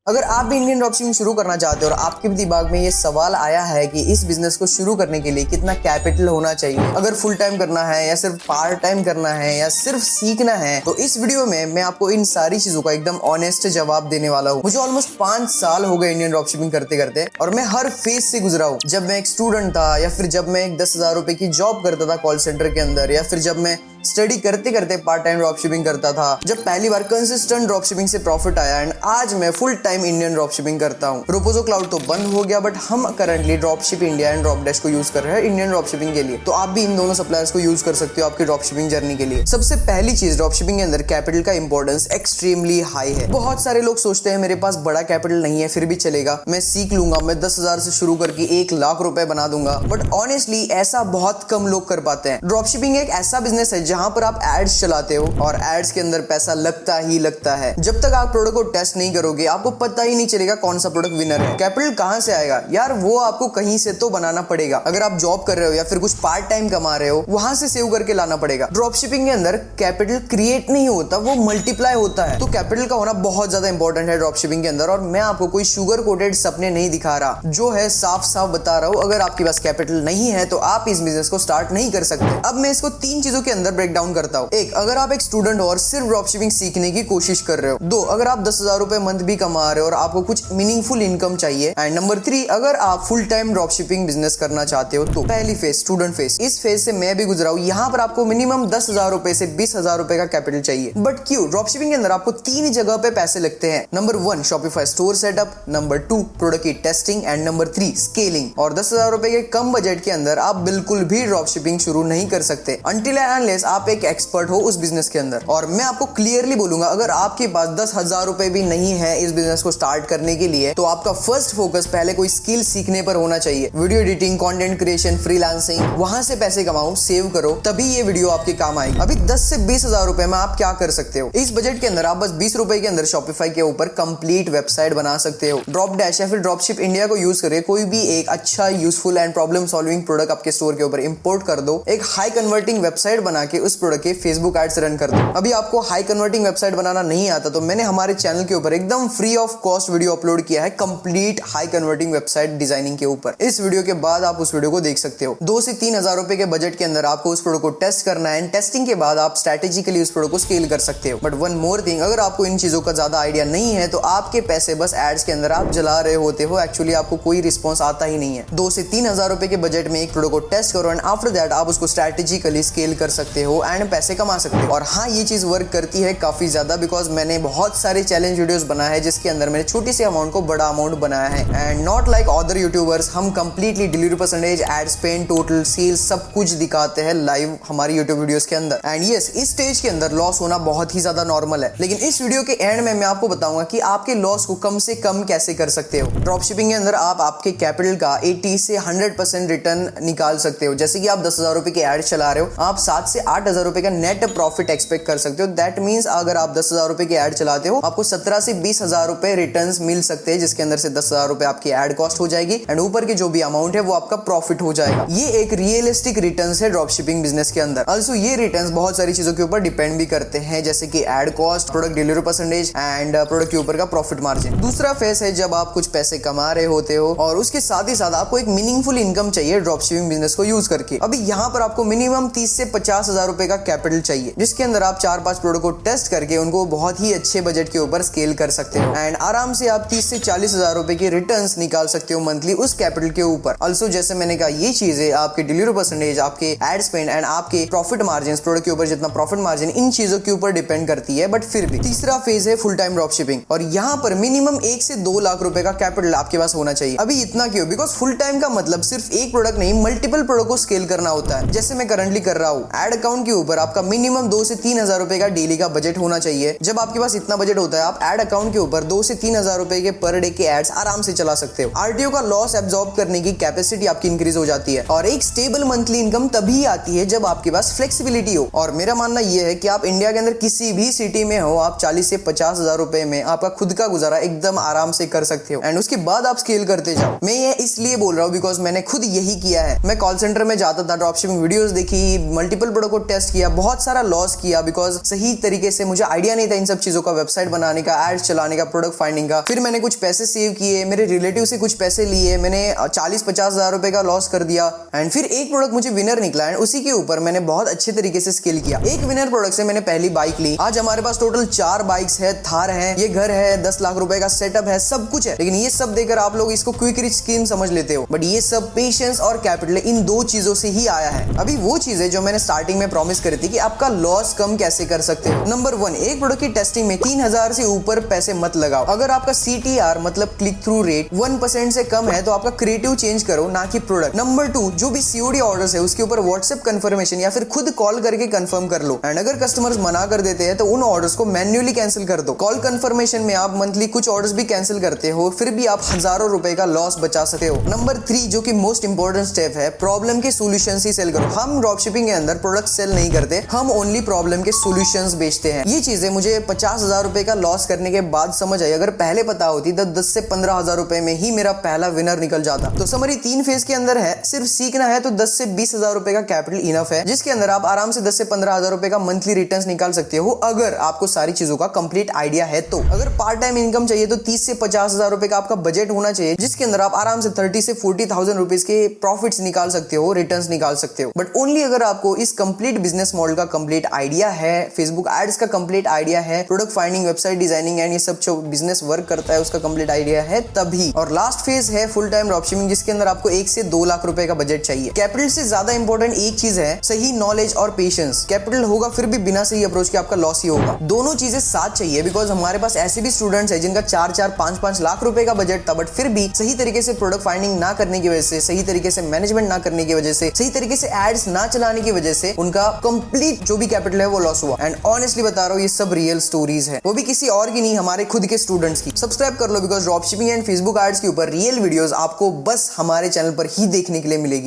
अगर आप भी इंडियन ड्रॉपशिपिंग शुरू करना चाहते हो और आपके भी दिमाग में ये सवाल आया है कि इस बिजनेस को शुरू करने के लिए कितना कैपिटल होना चाहिए, अगर फुल टाइम करना है या सिर्फ पार्ट टाइम करना है या सिर्फ सीखना है, तो इस वीडियो में मैं आपको इन सारी चीजों का एकदम ऑनेस्ट जवाब देने वाला हूँ। मुझे ऑलमोस्ट 5 साल हो गए इंडियन ड्रॉपशिपिंग करते करते और मैं हर फेज से गुजरा हूँ। जब मैं एक स्टूडेंट था या फिर जब मैं एक 10,000 रुपए की जॉब करता था कॉल सेंटर के अंदर, या फिर जब मैं स्टडी करते करते पार्ट टाइम ड्रॉपशिपिंग करता था, जब पहली बार कंसिस्टेंट ड्रॉपशिपिंग से प्रॉफिट आया, एंड आज मैं फुल टाइम इंडियन ड्रॉपशिपिंग करता हूं। रोपोजो क्लाउड तो बंद हो गया, बट हम करंटली ड्रॉपशिप इंडिया एंड ड्रॉपडैश को यूज कर रहे हैं इंडियन ड्रॉपशिपिंग के लिए। तो आप भी इन दोनों सप्लायर्स को यूज कर सकते हो आपकी ड्रॉपशिपिंग जर्नी के लिए। सबसे पहली चीज, ड्रॉपशिपिंग के अंदर कैपिटल का इंपॉर्टेंस एक्सट्रीमली हाई है। बहुत सारे लोग सोचते हैं मेरे पास बड़ा कैपिटल नहीं है फिर भी चलेगा, मैं सीख लूंगा, मैं 10,000 से शुरू करके 1 लाख रुपए बना दूंगा। बट ऑनेस्टली ऐसा बहुत कम लोग कर पाते हैं। ड्रॉपशिपिंग एक ऐसा बिजनेस है जहां पर आप एड्स चलाते हो और एड्स के अंदर पैसा लगता ही लगता है। जब तक आप प्रोडक्ट को टेस्ट नहीं करोगे आपको पता ही नहीं चलेगा कौन सा प्रोडक्ट विनर है। कैपिटल कहां से आएगा यार, वो आपको कहीं से तो बनाना पड़ेगा। अगर आप जॉब कर रहे हो या फिर कुछ पार्ट टाइम कमा रहे हो, वहां से सेव करके लाना पड़ेगा। ड्रॉपशिपिंग के अंदर कैपिटल क्रिएट नहीं होता, वो मल्टीप्लाई होता है। तो कैपिटल का होना बहुत ज्यादा इंपॉर्टेंट है ड्रॉपशिपिंग के अंदर। और मैं आपको कोई शुगर कोटेड सपने नहीं दिखा रहा, जो है साफ साफ बता रहा हूं। अगर आपके पास कैपिटल नहीं है तो आप इस बिजनेस को स्टार्ट नहीं कर सकते। अब मैं इसको 3 चीजों के अंदर ब्रेक डाउन करता हूं। एक, अगर आप एक स्टूडेंट हो और सिर्फ ड्रॉपशिपिंग सीखने की कोशिश कर रहे हो। 2, अगर आप 10,000 रुपए मंथ भी कमा रहे हो और आपको कुछ मीनिंगफुल इनकम चाहिए। एंड नंबर 3, अगर आप फुल टाइम ड्रॉपशिपिंग बिजनेस करना चाहते हो। तो पहली फेज, स्टूडेंट फेज, इस फेज से मैं भी गुजरा हूं। यहाँ पर आपको मिनिमम 10,000 रुपए से 20,000 रुपए का कैपिटल चाहिए। बट क्यों? ड्रॉपशिपिंग के अंदर आपको 3 जगह पे पैसे लगते हैं। Number 1, Shopify store setup, number 2, product की टेस्टिंग, एंड नंबर 3, स्केलिंग। और 10,000 रुपए के कम बजट के अंदर आप बिल्कुल भी ड्रॉपशिपिंग शुरू नहीं कर सकते अनटिल एंड अनलेस आप एक एक्सपर्ट हो उस बिजनेस के अंदर। और मैं आपको क्लियरली बोलूंगा, अगर आपके पास 10,000 रुपए भी नहीं है इस बिजनेस को स्टार्ट करने के लिए, तो आपका फर्स्ट फोकस पहले कोई स्किल सीखने पर होना चाहिए। Video editing, content creation, freelancing, वहां से पैसे कमाओ, सेव करो, तभी ये वीडियो आपके काम आएगी। अभी 10 से 20,000 रुपए में आप क्या कर सकते हो? इस बजट के अंदर आप बस 20 रुपए के अंदर शॉपिफाई के ऊपर कंप्लीट वेबसाइट बना सकते हो। ड्रॉपडैश या फिर ड्रॉपशिप इंडिया को यूज करके कोई भी एक अच्छा, useful and problem solving product आपके स्टोर के ऊपर इंपोर्ट कर दो। एक हाई कन्वर्टिंग वेबसाइट बना के उस प्रोडक्ट के फेसबुक एड्स रन कर दो। अभी आपको हाई कन्वर्टिंग वेबसाइट बनाना नहीं आता तो मैंने हमारे चैनल के ऊपर एकदम free of cost video upload किया है complete high converting website designing के ऊपर। इस वीडियो के बाद आप उस वीडियो को देख सकते हो। 2 से 3,000 रुपए के बजट के अंदर आपको उस प्रोडक्ट को टेस्ट करना है। टेस्टिंग के बाद आप स्ट्रेटेजिकली उस प्रोडक्ट को स्केल कर सकते हो। बट वन मोर थिंग, अगर आपको इन चीजों का ज्यादा आइडिया नहीं है तो आपके पैसे बस एड्स के अंदर आप जला रहे होते हो। एक्चुअली आपको कोई रिस्पॉन्स आता ही नहीं है। 2 से 3,000 रुपए के बजट में एक प्रोडक्ट को टेस्ट करो एंड आफ्टर दैट आप उसको स्ट्रेटेजिकली स्केल कर सकते हो एंड पैसे कमा सकते हो। और हाँ, ये चीज वर्क करती है काफी ज्यादा, बिकॉज मैंने बहुत सारे चैलेंज वीडियोस बनाए हैं जिसके अंदर मैंने छोटी सी अमाउंट को बड़ा अमाउंट बनाया है। And not like other YouTubers, हम completely delivery percentage, ad spend, total sales सब कुछ दिखाते हैं लाइव हमारी यूट्यूब वीडियोस के अंदर। एंड यस, इस स्टेज के अंदर लॉस होना बहुत ही ज्यादा नॉर्मल है, लेकिन इस वीडियो के एंड में मैं आपको बताऊंगा कि आपके लॉस को कम से कम कैसे कर सकते हो। ड्रॉपशिपिंग के अंदर आप आपके कैपिटल का 80 से 100% रिटर्न निकाल सकते हो। जैसे कि आप 10,000 रुपए के एड चला रहे हो, आप 7 से 8,000 रुपए का नेट प्रॉफिट एक्सपेक्ट कर सकते हो। दैट मींस अगर आप 10,000 रुपए के एड चलाते हो, आपको 17 से 20,000 रुपए रिटर्न्स मिल सकते हैं, जिसके अंदर से 10,000 रुपए आपकी एड कॉस्ट हो जाएगी एंड ऊपर के जो भी अमाउंट है वो आपका प्रॉफिट हो जाएगा। ये एक रियलिस्टिक रिटर्न्स है ड्रॉपशिपिंग बिजनेस के अंदर। ऑल्सो ये रिटर्न्स बहुत सारी चीजों के ऊपर डिपेंड भी करते हैं, जैसे कि ad cost, product delivery percentage and product के ऊपर का प्रॉफिट मार्जिन। दूसरा फेस है जब आप कुछ पैसे कमा रहे होते हो और उसके साथ ही साथ आपको एक मीनिंगफुल इनकम चाहिए ड्रॉपशिपिंग बिजनेस को यूज करके। अभी यहाँ पर आपको मिनिमम 30 से 50,000 रुपए का कैपिटल चाहिए, जिसके अंदर आप 4-5 प्रोडक्ट को टेस्ट करके उनको बहुत ही अच्छे बजट के ऊपर स्केल कर सकते हो एंड आराम से आप 30 से 40,000 रुपए के रिटर्न्स निकाल सकते हो मंथली उस कैपिटल के ऊपर। ऑल्सो जैसे मैंने कहा, ये चीजें आपके डिलीवरी परसेंटेज, आपके एड स्पेंड एंड आपके प्रॉफिट मार्जिन, प्रोडक्ट के ऊपर जितना प्रॉफिट मार्जिन, इन चीजों के ऊपर डिपेंड करती है। बट फिर भी तीसरा फेज है फुल टाइम ड्रॉपशिपिंग और यहाँ पर मिनिमम 1 से 2 लाख रुपए का कैपिटल आपके पास होना चाहिए। अभी इतना क्यों? बिकॉज फुल टाइम का मतलब सिर्फ एक प्रोडक्ट नहीं, मल्टीपल प्रोडक्ट को स्केल करना होता है। जैसे मैं करंटली कर रहा हूँ, एड अकाउंट के ऊपर आपका मिनिमम 2 से 3,000 रुपए का डेली का बजट होना चाहिए। जब आपके पास इतना बजट होता है, आप एड अकाउंट के ऊपर 2 से 3,000 रुपए के पर डे के एड्स आराम से चला सकते हो। आरटीओ का लॉस एब्जॉर्ब करने की कैपेसिटी आपकी इंक्रीज हो जाती है और एक स्टेबल मंथली इनकम तभी आती है जब आपके पास फ्लेक्सिबिलिटी हो। और मेरा मानना यह है कि आप इंडिया के अंदर किसी भी सिटी में हो, आप 40 से 50,000 रुपए में आपका खुद का गुजारा एकदम आराम से कर सकते हो एंड उसके बाद आप स्केल करते जाओ। मैं ये इसलिए बोल रहा हूँ बिकॉज मैंने खुद यही किया है। मैं कॉल सेंटर में जाता था, ड्रॉपशिपिंग वीडियोस देखी, मल्टीपल प्रोडक्ट को टेस्ट किया, बहुत सारा लॉस किया, बिकॉज सही तरीके से मुझे आइडिया नहीं था इन सब चीजों का, वेबसाइट बनाने का, एड्स चलाने का, प्रोडक्ट फाइंडिंग का। फिर मैंने कुछ पैसे सेव किए, मेरे रिलेटिव से कुछ पैसे लिए, मैंने 40-50 हजार रुपए का लॉस कर दिया, एंड फिर एक प्रोडक्ट मुझे विनर निकला, एंड उसी के ऊपर मैंने बहुत अच्छे तरीके से स्किल किया। एक विनर प्रोडक्ट से मैंने पहली बाइक ली। आज हमारे पास टोटल 4 बाइक्स है, थार है, ये घर है, 10 लाख रुपए का सेटअप है, सब कुछ है। लेकिन ये सब देकर आप लोग इसको क्विक रिच स्कीम समझ लेते हो, बट ये सब पेशेंस और कैपिटल इन दो चीजों से ही आया है। अभी वो चीजें जो मैंने स्टार्टिंग में प्रॉमिस करी थी कि आपका लॉस कम कैसे कर सकते हो। नंबर 1, एक प्रोडक्ट की टेस्टिंग में 3000 से ऊपर पैसे मत लगाओ। अगर आपका CTR मतलब क्लिक थ्रू रेट 1% से कम है तो आपका क्रिएटिव चेंज करो, ना कि प्रोडक्ट। नंबर 2, जो भी COD ऑर्डर्स है उसके ऊपर व्हाट्सएप कंफर्मेशन या फिर खुद कॉल करके कंफर्म कर लो, एंड अगर कस्टमर्स मना कर देते हैं तो उन ऑर्डर्स को मैन्युअली कैंसिल कर दो। कॉल कंफर्मेशन में आप मंथली कुछ ऑर्डर्स भी कैंसिल करते हो, फिर भी आप हजारों रुपए का लॉस बचा सकते हो। नंबर 3, जो कि मोस्ट इंपॉर्टेंट स्टेप है, प्रॉब्लम के सॉल्यूशंस ही सेल करो। हम ड्रॉप शिपिंग के अंदर प्रोडक्ट सेल नहीं करते, हम ओनली प्रॉब्लम के सॉल्यूशंस बेचते हैं। ये चीजें मुझे 50,000 रुपए का लॉस करने के बाद समझ आई। अगर पहले पता होती तो 10 से 15,000 रुपए में ही मेरा पहला विनर निकल जाता। तो समरी 3 फेज के अंदर है, सिर्फ सीखना है तो 10 से 20,000 रुपए का कैपिटल इनफ है, जिसके अंदर आप आराम से 10 से 15,000 रुपए का मंथली रिटर्न्स निकाल सकते हो, अगर आपको सारी चीजों का कंप्लीट आइडिया है तो। अगर पार्ट टाइम इनकम चाहिए तो 30 से 50,000 रुपए का आपका बजट होना चाहिए, जिसके अंदर आप आराम से 30 से 40,000 रुपीज के प्रॉफिट्स निकाल सकते हो, रिटर्न्स निकाल सकते हो। बट ओनली अगर आपको इस कंप्लीट बिजनेस मॉडल का कंप्लीट आइडिया है, फेसबुक एड्स का कंप्लीट आइडिया है, product finding, website designing and ये सब जो बिजनेस वर्क करता है उसका कंप्लीट आइडिया है तभी। और लास्ट फेज है फुल टाइम ड्रॉपशिपिंग, जिसके अंदर आपको 1 से 2 लाख रुपए का बजट चाहिए। कैपिटल से ज्यादा इंपॉर्टेंट एक चीज है, सही नॉलेज और पेशेंस। कैपिटल होगा फिर भी बिना सही अप्रोच के आपका लॉस ही होगा। दोनों चीजें साथ चाहिए, बिकॉज हमारे पास ऐसे भी स्टूडेंट्स हैं जिनका 4-4, 5-5 लाख रुपए का बजट था, बट फिर भी सही तरीके से प्रोडक्ट फाइंडिंग ना करने की वजह से, सही तरीके से मैनेजमेंट ना करने की वजह से, सही तरीके से एड्स ना चलाने की वजह से उनका कंप्लीट जो भी कैपिटल है वो लॉस हुआ। एंड ऑनेस्टली बता रहा हूँ, ये सब रियल स्टोरीज है, वो भी किसी और की नहीं, हमारे खुद के स्टूडेंट्स की। सब्सक्राइब कर लो, because drop shipping and Facebook ads के ऊपर रियल वीडियोस आपको बस हमारे चैनल पर ही देखने के लिए मिलेगी।